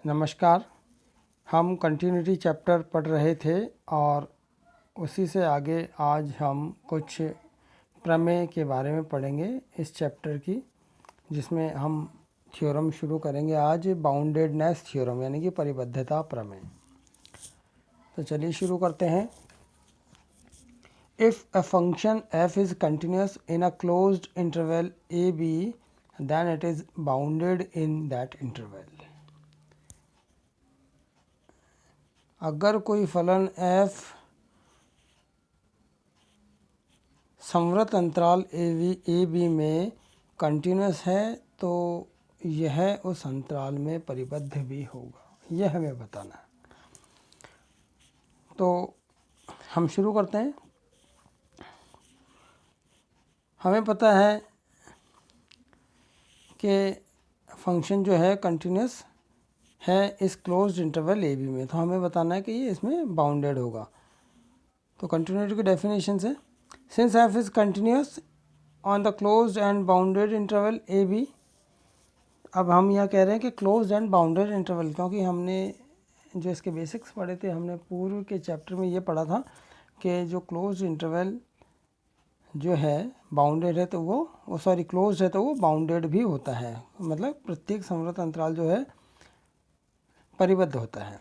नमस्कार। हम continuity chapter पढ़ रहे थे और उसी से आगे आज हम कुछ प्रमेय के बारे में पढ़ेंगे इस चैप्टर की, जिसमें हम थ्योरम शुरू करेंगे आज, बाउंडेडनेस थ्योरम यानी कि परिबद्धता प्रमेय। तो चलिए शुरू करते हैं। If a function f is continuous in a closed interval a b, then it is bounded in that interval। अगर कोई फलन f संवृत अंतराल ए बी में कंटिन्यूस है तो यह उस अंतराल में परिबद्ध भी होगा, यह हमें बताना है। तो हम शुरू करते हैं। हमें पता है कि फंक्शन जो है कंटिन्यूस है इस क्लोज्ड इंटरवल ए बी में, तो हमें बताना है कि ये इसमें बाउंडेड होगा। तो कंटिन्यूटी की डेफिनेशन से, since f is continuous on the closed and bounded interval A b. अब हम यह कह रहे हैं कि क्लोज्ड एंड बाउंडेड इंटरवल, क्योंकि हमने जो इसके बेसिक्स पढ़े थे, हमने पूर्व के चैप्टर में ये पढ़ा था कि जो क्लोज्ड इंटरवल जो है बाउंडेड है तो वो सॉरी क्लोज्ड है तो वो बाउंडेड भी होता है, मतलब प्रत्येक संवृत अंतराल जो है परिबद्ध होता है।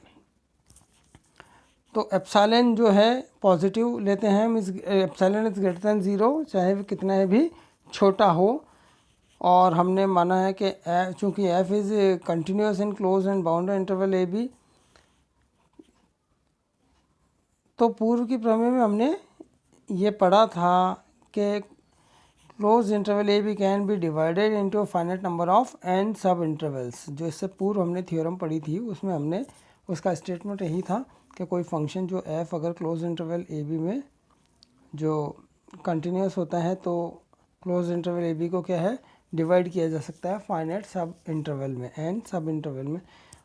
तो एप्सिलॉन जो है पॉजिटिव लेते हैं, means epsilon is greater than zero, चाहे वो कितना है भी छोटा हो। और हमने माना है कि चूँकि f is continuous in close and bounded interval A B, तो पूर्व की प्रमेय में हमने ये पढ़ा था कि close interval A b can be divided into finite number of n subintervals. जो इससे पूर्व हमने थ्योरम पढ़ी थी उसमें हमने उसका स्टेटमेंट यही था कि कोई फंक्शन जो f अगर क्लोज इंटरवल ए बी में जो कंटिन्यूस होता है तो क्लोज इंटरवल ए बी को क्या है डिवाइड किया जा सकता है फाइनाइट सब इंटरवल में, n सब इंटरवल में।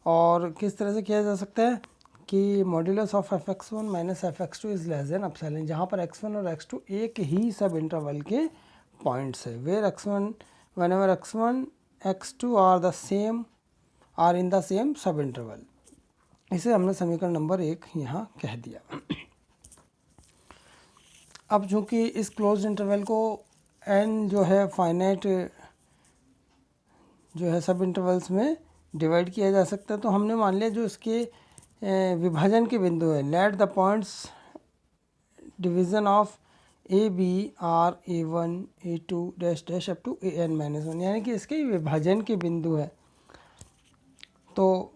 और किस तरह से किया जा सकता है कि modulus of f(x1 minus f(x2) is less than epsilon, जहाँ पर x1 और x2 एक ही सब इंटरवल के पॉइंट्स है, where x1 whenever x1 x2 are in the same subinterval. इसे हमने समीकरण नंबर 1 यहाँ कह दिया। अब चूँकि इस क्लोज इंटरवल को n जो है फाइनाइट जो है सब इंटरवल्स में डिवाइड किया जा सकता है, तो हमने मान लिया जो इसके विभाजन के बिंदु है, let the points division of a b are a1 a2 dash dash up to an-1, यानी कि इसके विभाजन के बिंदु है। तो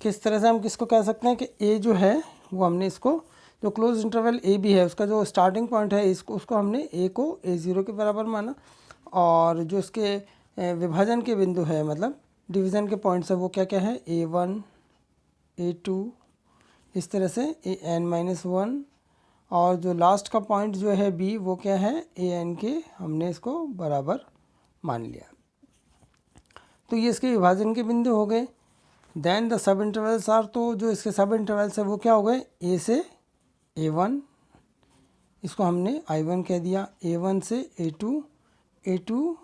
किस तरह से हम किसको कह सकते हैं कि a जो है वो हमने इसको जो क्लोज इंटरवल ए बी है उसका जो स्टार्टिंग पॉइंट है उसको हमने a को a0 के बराबर माना, और जो इसके विभाजन के बिंदु है मतलब डिवीज़न के पॉइंट्स है वो क्या क्या है a1 a2 इस तरह से an-1, और जो लास्ट का पॉइंट जो है b वो क्या है an के हमने इसको बराबर मान लिया। तो ये इसके विभाजन के बिंदु हो गए। Then the subintervals are, तो जो इसके सब इंटरवल्स है वो क्या हो गए a से a1, इसको हमने i1 कह दिया, a1 से a2 a2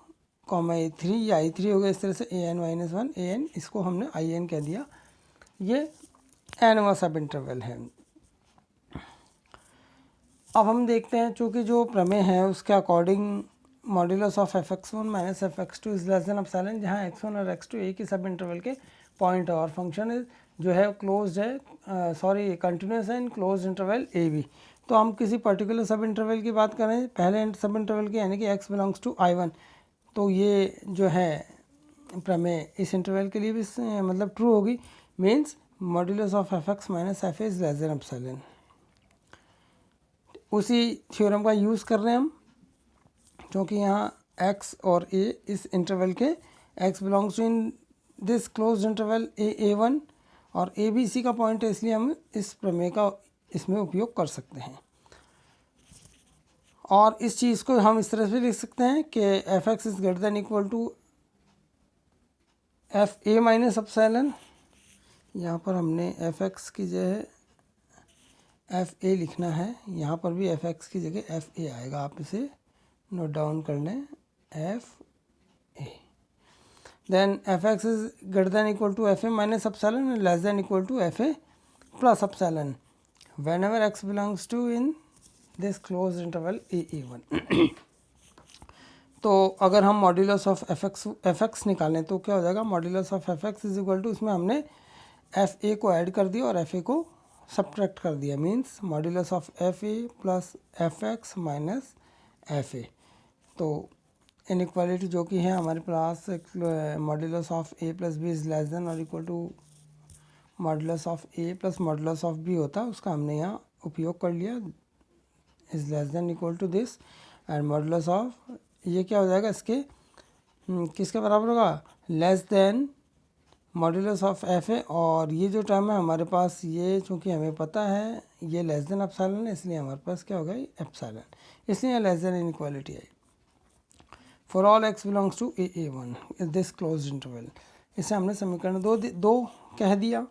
a3 या i3 हो गया, इस तरह से an-1 an इसको हमने in कह दिया। ये nवां सब इंटरवल है। अब हम देखते हैं चूँकि जो प्रमेय है उसके according modulus of f(x1 minus f(x2) is less than epsilon, जहाँ x1 और x2 एक ही सब इंटरवल के पॉइंट है और फंक्शन जो है क्लोज्ड है सॉरी कंटिन्यूस है in closed interval A B. तो हम किसी पर्टिकुलर सब इंटरवल की बात करें, पहले सब इंटरवल की यानी कि x बिलोंग्स टू i1, तो ये जो है प्रमेय इस इंटरवल के लिए भी मतलब ट्रू होगी, means modulus of f(x minus f) is less than epsilon. उसी थ्योरम का यूज़ कर रहे हैं हम, क्योंकि यहाँ x और a इस इंटरवल के x belongs to in this close interval a1 और a b c का पॉइंट है, इसलिए हम इस प्रमेय का इसमें उपयोग कर सकते हैं। और इस चीज़ को हम इस तरह से लिख सकते हैं कि f(x) is greater than equal to f(a minus epsilon. यहाँ पर हमने f(x) की जगह f(a) लिखना है, यहाँ पर भी f(x) की जगह f(a) आएगा, आप इसे नोट डाउन कर लें f(a). then fx is greater than equal to fa minus epsilon and less than equal to fa plus epsilon whenever x belongs to in this closed interval a1. तो अगर हम modulus of F x निकालें तो क्या हो जाएगा, modulus of F x is equal to, इसमें हमने एफ ए को ऐड कर दिया और एफ ए को सब्ट्रैक्ट कर दिया, means modulus of F A plus F x minus F A. तो इनइक्वालिटी जो कि है हमारे पास modulus of A plus B is less than और equal to modulus of A plus modulus of B होता है, उसका हमने यहाँ उपयोग कर लिया, is less than equal to this, and modulus of ये क्या हो जाएगा इसके किसके बराबर होगा, less than modulus of F A. और ये जो टर्म है हमारे पास, ये चूँकि हमें पता है ये लेस देन एप्सिलॉन है, इसलिए हमारे पास क्या होगा, एप्सिलॉन, इसलिए less than inequality I. For all x belongs to a one is this close interval, इसे हमने समीकरण दो कह दिया।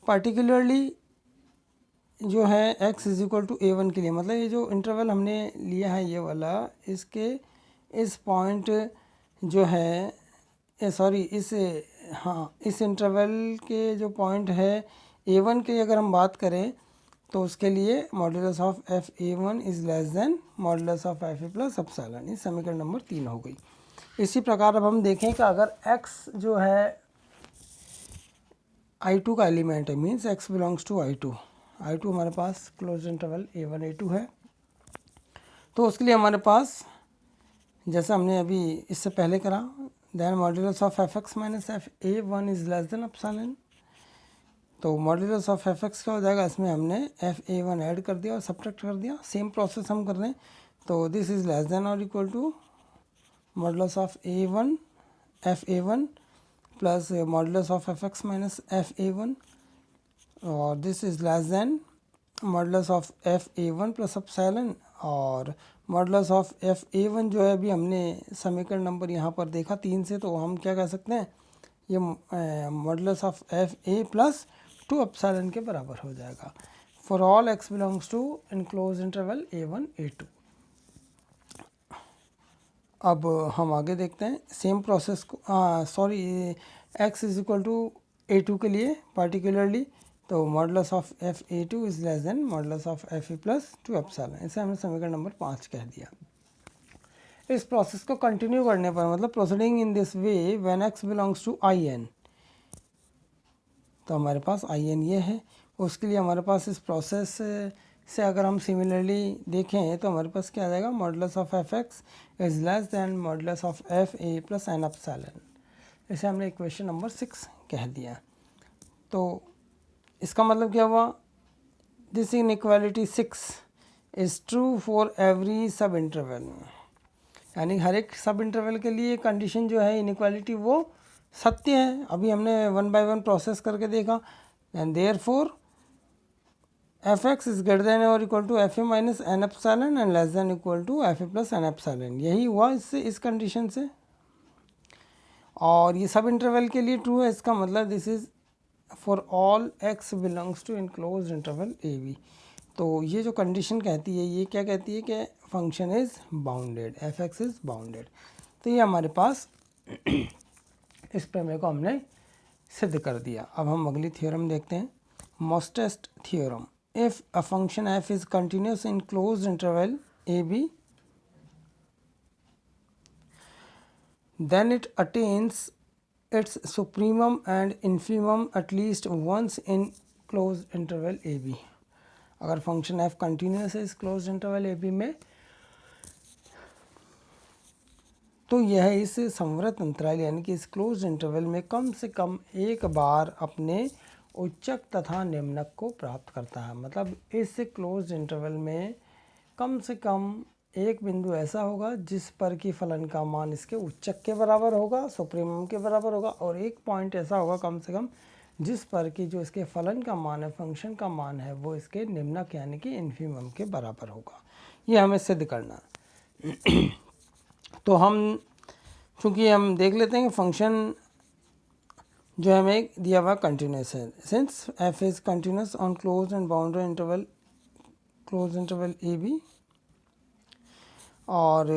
पार्टिकुलरली जो है x is equal to a one के लिए, मतलब ये जो इंटरवल हमने लिया है ये वाला, इसके इस पॉइंट जो है सॉरी इस इंटरवल के जो पॉइंट है a1 की अगर हम बात करें तो उसके लिए modulus of F A one is less than modulus of F A plus epsilon. ये समीकरण नंबर 3 हो गई। इसी प्रकार अब हम देखें कि अगर x जो है I2 का एलिमेंट है, means x belongs to I2 हमारे पास क्लोज इंटरवल a1 a2 है, तो उसके लिए हमारे पास जैसा हमने अभी इससे पहले करा, then modulus of F x minus F A one is less than epsilon. तो मॉड्यूलस ऑफ एफ एक्स क्या हो जाएगा, इसमें हमने एफ ए वन ऐड कर दिया और सब्ट्रैक्ट कर दिया, सेम प्रोसेस हम कर रहे हैं। तो दिस इज़ लेस देन और equal to modulus of A one F A one plus modulus of F x minus F A one, और this is less than modulus of F A one plus epsilon. और modulus of F A one जो है अभी हमने समीकरण number यहाँ पर देखा 3 से, तो हम क्या कह सकते हैं, ये modulus of F A plus 2 epsilon के बराबर हो जाएगा for all x belongs to in close interval a one a two. अब हम आगे देखते हैं सेम प्रोसेस को, sorry x is equal to a two के लिए पार्टिकुलरली, तो modulus of F a two is less than modulus of F A plus 2 epsilon. इसे हमने समीकरण नंबर 5 कह दिया। इस प्रोसेस को कंटिन्यू करने पर, मतलब proceeding in this way when x belongs to I n, तो हमारे पास आई एन ये है, उसके लिए हमारे पास इस प्रोसेस से अगर हम सिमिलरली देखें तो हमारे पास क्या आ जाएगा, modulus of F x is less than modulus of F A plus N epsilon. इसे हमने इक्वेशन नंबर 6 कह दिया। तो इसका मतलब क्या हुआ, this inequality 6 is true for every सब इंटरवल, यानी हर एक सब इंटरवल के लिए कंडीशन जो है इनइक्वालिटी वो सत्य है। अभी हमने 1 बाय 1 प्रोसेस करके देखा, and therefore F x is greater than और equal to F A minus N epsilon and less than equal to F A plus N epsilon. यही हुआ इससे, इस कंडीशन से, और ये सब इंटरवल के लिए ट्रू है। इसका मतलब this is for all x belongs to in close interval A B. तो ये जो कंडीशन कहती है, ये क्या कहती है कि function is bounded, F x is bounded. तो ये हमारे पास इस प्रमेय को हमने सिद्ध कर दिया। अब हम अगली थ्योरम देखते हैं, mostest theorem. If a function F is continuous in close interval A B, then it attains its supremum and infimum at least once in closed interval AB। अगर फंक्शन f कंटिन्यूस है इस close interval A B में, तो यह इस संवृत अंतराल यानी कि इस क्लोज इंटरवल में कम से कम एक बार अपने उच्चक तथा निम्नक को प्राप्त करता है। मतलब इस क्लोज इंटरवल में कम से कम एक बिंदु ऐसा होगा जिस पर कि फलन का मान इसके उच्चक के बराबर होगा, सुप्रीमम के बराबर होगा, और एक पॉइंट ऐसा होगा कम से कम जिस पर कि जो इसके फलन का मान है, फंक्शन का मान है, वो इसके निम्नक यानी कि इन्फीमम के बराबर होगा। ये हमें सिद्ध करना है। तो हम चूँकि हम देख लेते हैं कि फंक्शन जो हमें दिया हुआ कंटिन्यूस है, since f is continuous on close and boundary interval, close interval A B, और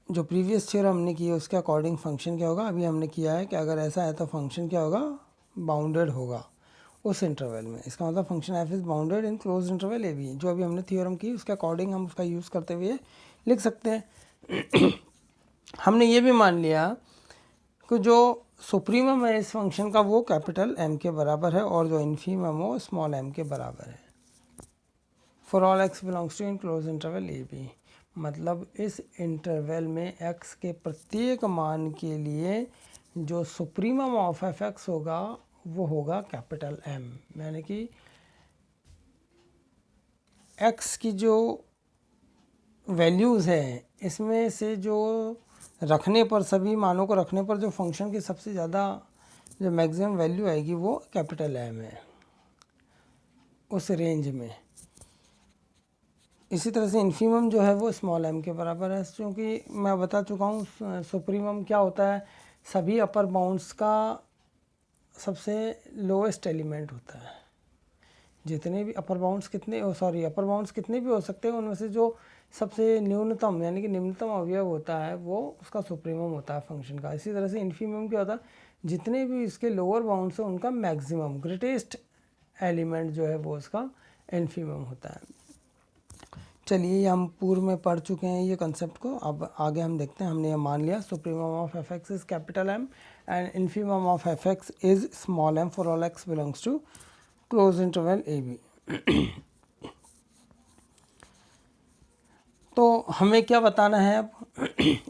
जो प्रीवियस थ्योरम हमने की है उसके अकॉर्डिंग फंक्शन क्या होगा, अभी हमने किया है कि अगर ऐसा है तो फंक्शन क्या होगा, बाउंडेड होगा उस इंटरवल में। इसका मतलब function F is bounded in close interval A b, जो अभी हमने थ्योरम की उसके अकॉर्डिंग हम उसका यूज़ करते हुए लिख सकते हैं। हमने ये भी मान लिया कि जो सुप्रीमम है इस फंक्शन का वो कैपिटल एम के बराबर है और जो इन्फीमम वो स्मॉल एम के बराबर है for all x belongs to in close interval A b. मतलब इस इंटरवल में x के प्रत्येक मान के लिए जो सुप्रीमम ऑफ एफ एक्स होगा वो होगा कैपिटल M, यानी कि x की जो वैल्यूज़ है इसमें से जो रखने पर, सभी मानों को रखने पर जो फंक्शन की सबसे ज़्यादा जो मैक्सिमम वैल्यू आएगी वो कैपिटल M है उस रेंज में। इसी तरह से इन्फीमम जो है वो स्मॉल m के बराबर है, क्योंकि मैं बता चुका हूँ सुप्रीमम क्या होता है, सभी अपर बाउंड्स का सबसे लोएस्ट एलिमेंट होता है। जितने भी अपर बाउंड्स अपर बाउंड्स कितने भी हो सकते हैं उनमें से जो सबसे न्यूनतम यानी कि निम्नतम अवयव होता है वो उसका सुप्रीमम होता है फंक्शन का। इसी तरह से इन्फीमम क्या होता है, जितने भी इसके लोअर बाउंड्स हैं उनका मैक्सिमम ग्रेटेस्ट एलिमेंट जो है वो उसका इन्फीमम होता है। चलिए ये हम पूर्व में पढ़ चुके हैं ये कंसेप्ट को, अब आगे हम देखते हैं। हमने ये मान लिया supremum of F x is capital m and infimum of F x is small m for all x belongs to close interval A B. तो हमें क्या बताना है अब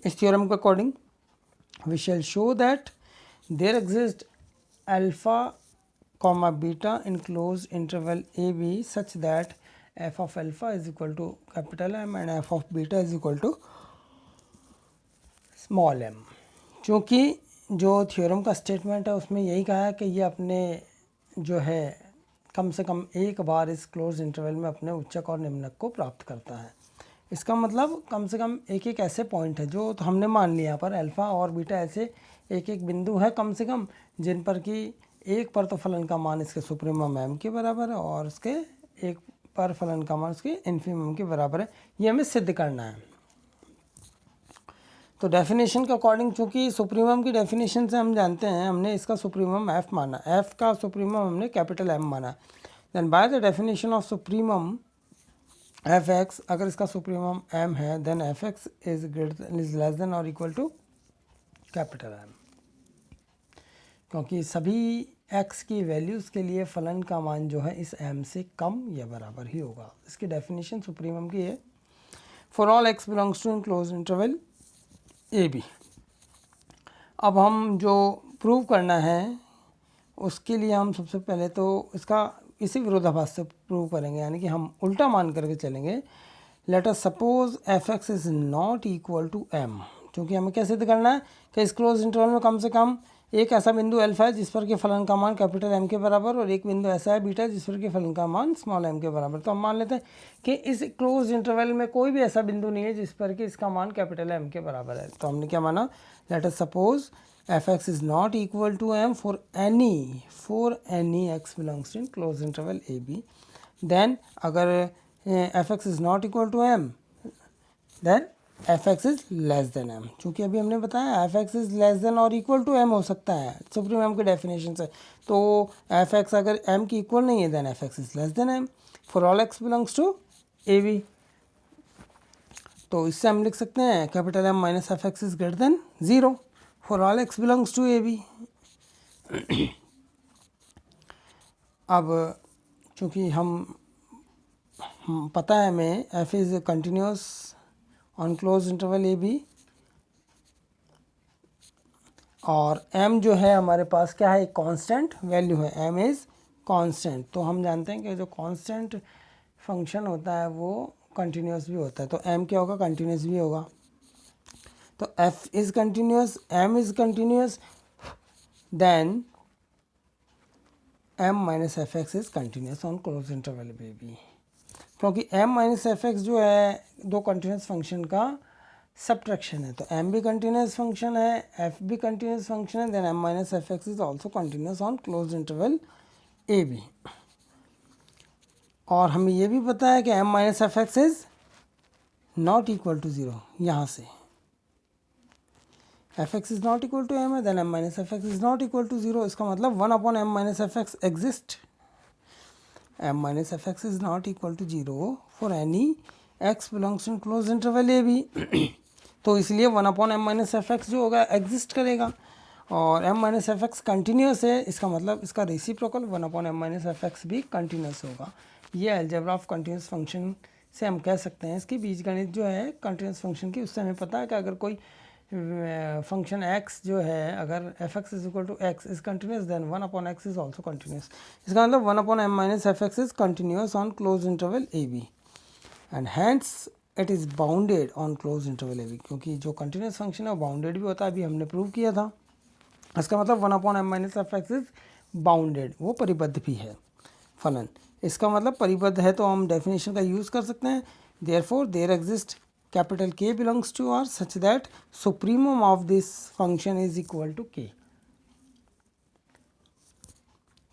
इस थ्योरम के according, we shall show that there exist alpha comma beta in close interval A b such that f of alpha is equal to capital M and f of beta is equal to small m। क्योंकि जो theorem का statement है उसमें यही कहा है कि ये अपने जो है कम से कम एक बार इस क्लोज इंटरवल में अपने उच्चक और निम्नक को प्राप्त करता है। इसका मतलब कम से कम एक एक ऐसे पॉइंट है जो तो हमने मान लिया पर अल्फ़ा और बीटा ऐसे एक एक बिंदु है कम से कम जिन पर कि एक पर तो फलन का मान इसके सुप्रीमम m के बराबर है और उसके एक पर फलन का मान उसके इन्फीमम के बराबर है। ये हमें सिद्ध करना है। तो डेफिनेशन के अकॉर्डिंग, चूँकि सुप्रीमम की डेफिनेशन से हम जानते हैं, हमने इसका सुप्रीमम f माना, f का सुप्रीमम हमने कैपिटल M माना, then by the definition of supremum f x, अगर इसका सुप्रीमम m है then F x is less than और इक्वल टू कैपिटल M, क्योंकि सभी x की वैल्यूज़ के लिए फलन का मान जो है इस m से कम या बराबर ही होगा। इसकी डेफिनेशन सुप्रीमम की है for all x belongs to in close interval A b. अब हम जो प्रूव करना है उसके लिए हम सबसे पहले तो इसका इसी विरोधाभास से प्रूव करेंगे, यानी कि हम उल्टा मान करके चलेंगे। Let us suppose F x is not equal to m, क्योंकि हमें क्या सिद्ध करना है कि इस क्लोज इंटरवल में कम से कम एक ऐसा बिंदु अल्फा है जिस पर कि फलन का मान कैपिटल M के बराबर और एक बिंदु ऐसा है बीटा जिस पर कि फलन का मान स्मॉल m के बराबर। तो हम मान लेते हैं कि इस क्लोज इंटरवल में कोई भी ऐसा बिंदु नहीं है जिस पर कि इसका मान कैपिटल M के बराबर है। तो हमने क्या माना, let us suppose F x is not equal to m for any x belongs in close interval A B. Then अगर F x is not equal to m then F x is less than m। चूँकि अभी हमने बताया F x is less than और equal to m हो सकता है supremum के डेफिनेशन से, तो एफ एक्स अगर m की इक्वल नहीं है then F x is less than m for all x belongs to a B. तो इससे हम लिख सकते हैं capital M minus F x is greater than 0 for all x belongs to a b. अब चूँकि हम पता है हमें f is continuous on close interval A B और m जो है हमारे पास क्या है, एक कांस्टेंट वैल्यू है, m इज़ कांस्टेंट। तो हम जानते हैं कि जो कांस्टेंट फंक्शन होता है वो कंटिन्यूस भी होता है, तो m क्या होगा, कंटिन्यूस भी होगा। तो f is continuous, m is continuous, then m minus F x is continuous on close interval A b, क्योंकि m माइनस एफ एक्स जो है दो कंटिन्यूस फंक्शन का सब्ट्रैक्शन है। तो m भी कंटिन्यूस फंक्शन है, f भी कंटिन्यूस फंक्शन है, then m minus F x is also continuous on close interval A B. और हमें ये भी पता है कि m minus F x is not equal to 0 यहाँ से, F x is not equal to M है, then M minus F x is not equal to zero. इसका मतलब 1 upon M minus F X exist. M minus F x is not equal to zero for any x belongs in close interval A B. तो इसलिए 1 upon M minus F x जो होगा exist करेगा, और m minus F x continuous है, इसका मतलब इसका reciprocal 1 upon M minus F x भी कंटिन्यूस होगा। ये अलजेब्रा ऑफ कंटिन्यूस फंक्शन से हम कह सकते हैं। इसकी बीजगणित जो है कंटिन्यूस फंक्शन की, उससे हमें पता है कि अगर कोई फंक्शन x जो है, अगर F x is equal to x is continuous, then 1 upon x is also continuous. इसका मतलब 1 upon M minus F x is continuous on close interval A b, and hence it is bounded on close interval A b. क्योंकि जो continuous function है वो bounded भी होता है, अभी हमने प्रूव किया था। इसका मतलब 1 upon M minus F x is bounded, वो परिबद्ध भी है फलन। इसका मतलब परिबद्ध है, तो हम डेफिनेशन का यूज़ कर सकते हैं। Therefore there exist capital K belongs to R such that supremum of this function is equal to K।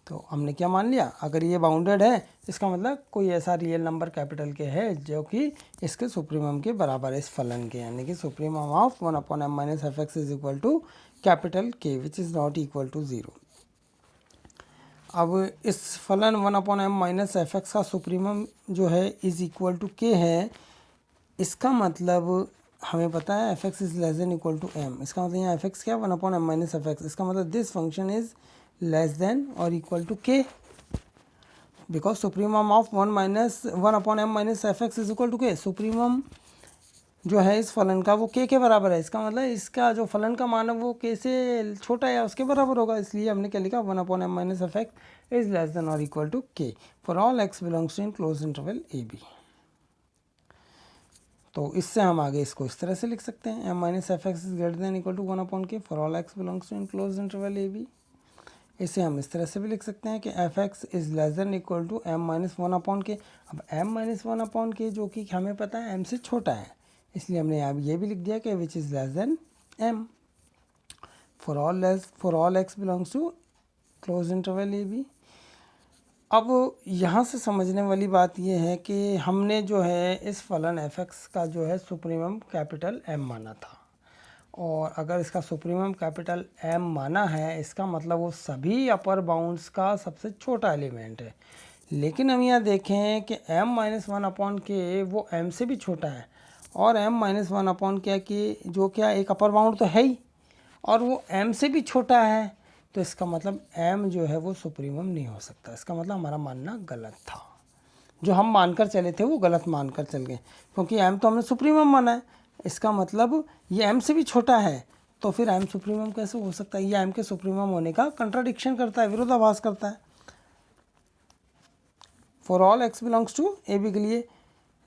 तो हमने क्या मान लिया, अगर ये बाउंडेड है इसका मतलब कोई ऐसा रियल नंबर कैपिटल K है जो कि इसके सुप्रीमम के बराबर है, इस फलन के, यानी कि supremum of 1 upon M minus F x is equal to capital K which is not equal to zero. अब इस फलन 1 upon M minus F x का सुप्रीमम जो है इज इक्वल टू K है। इसका मतलब हमें पता है F x is less than equal to M. इसका मतलब यहाँ एफ एक्स क्या, 1 upon M minus F X. इसका मतलब this function is less than और equal to K, because supremum of 1 upon M minus F x is equal to K। Supremum जो है इस फलन का वो K के बराबर है। इसका मतलब इसका जो फलन का मान है वो K से छोटा है या उसके बराबर होगा, इसलिए हमने क्या लिखा, 1 upon M minus F x is less than और equal to K for all x belongs in close interval A B. तो इससे हम आगे इसको इस तरह से लिख सकते हैं, m minus F x is greater than equal to 1 upon K for all x belongs to in close interval A b. इसे हम इस तरह से भी लिख सकते हैं कि f x is less than equal to m minus 1 upon K। अब एम माइनस 1 अपॉन K जो कि हमें पता है एम से छोटा है, इसलिए हमने यहाँ ये भी लिख दिया कि which is less than m for all x belongs to close interval A b. अब यहाँ से समझने वाली बात यह है कि हमने जो है इस फलन एफ एक्स का जो है सुप्रीमम कैपिटल एम माना था, और अगर इसका सुप्रीमम कैपिटल एम माना है इसका मतलब वो सभी अपर बाउंड्स का सबसे छोटा एलिमेंट है। लेकिन हम यहाँ देखें कि m माइनस 1 अपॉन K वो m से भी छोटा है, और m माइनस 1 अपॉन K जो क्या एक अपर बाउंड तो है ही, और वो m से भी छोटा है, तो इसका मतलब m जो है वो सुप्रीमम नहीं हो सकता। इसका मतलब हमारा मानना गलत था, जो हम मानकर चले थे वो गलत मानकर चल गए, क्योंकि m तो हमने सुप्रीमम माना है। इसका मतलब ये m से भी छोटा है, तो फिर m सुप्रीमम कैसे हो सकता है? ये m के सुप्रीमम होने का कंट्राडिक्शन करता है, विरोधाभास करता है। For all x belongs to a b के लिए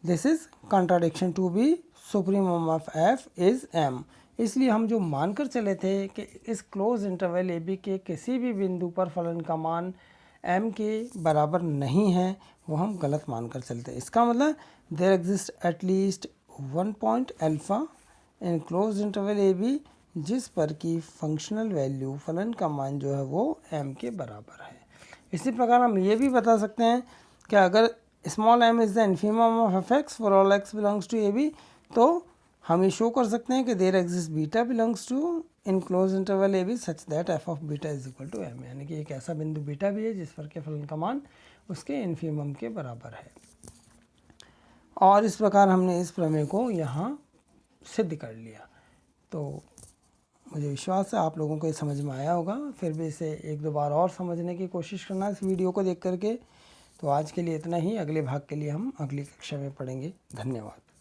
this is contradiction to be supremum of f is m. इसलिए हम जो मानकर चले थे कि इस क्लोज इंटरवल ए बी के किसी भी बिंदु पर फलन का मान m के बराबर नहीं है, वो हम गलत मानकर चलते हैं। इसका मतलब there exist at least one point alpha in close interval A b जिस पर कि फंक्शनल वैल्यू फलन का मान जो है वो m के बराबर है। इसी प्रकार हम ये भी बता सकते हैं कि अगर small m is the infimum of F x for all x belongs to a B, तो हम ये शो कर सकते हैं कि there exist beta belongs to in close interval A b such that f of beta is equal to m, यानी कि एक ऐसा बिंदु बीटा भी है जिस पर के फलन का मान उसके इन्फीमम के बराबर है। और इस प्रकार हमने इस प्रमेय को यहाँ सिद्ध कर लिया। तो मुझे विश्वास है आप लोगों को ये समझ में आया होगा। फिर भी इसे एक दो बार और समझने की कोशिश करना इस वीडियो को देख करके। तो आज के लिए इतना ही, अगले भाग के लिए हम अगली कक्षा में पढ़ेंगे। धन्यवाद।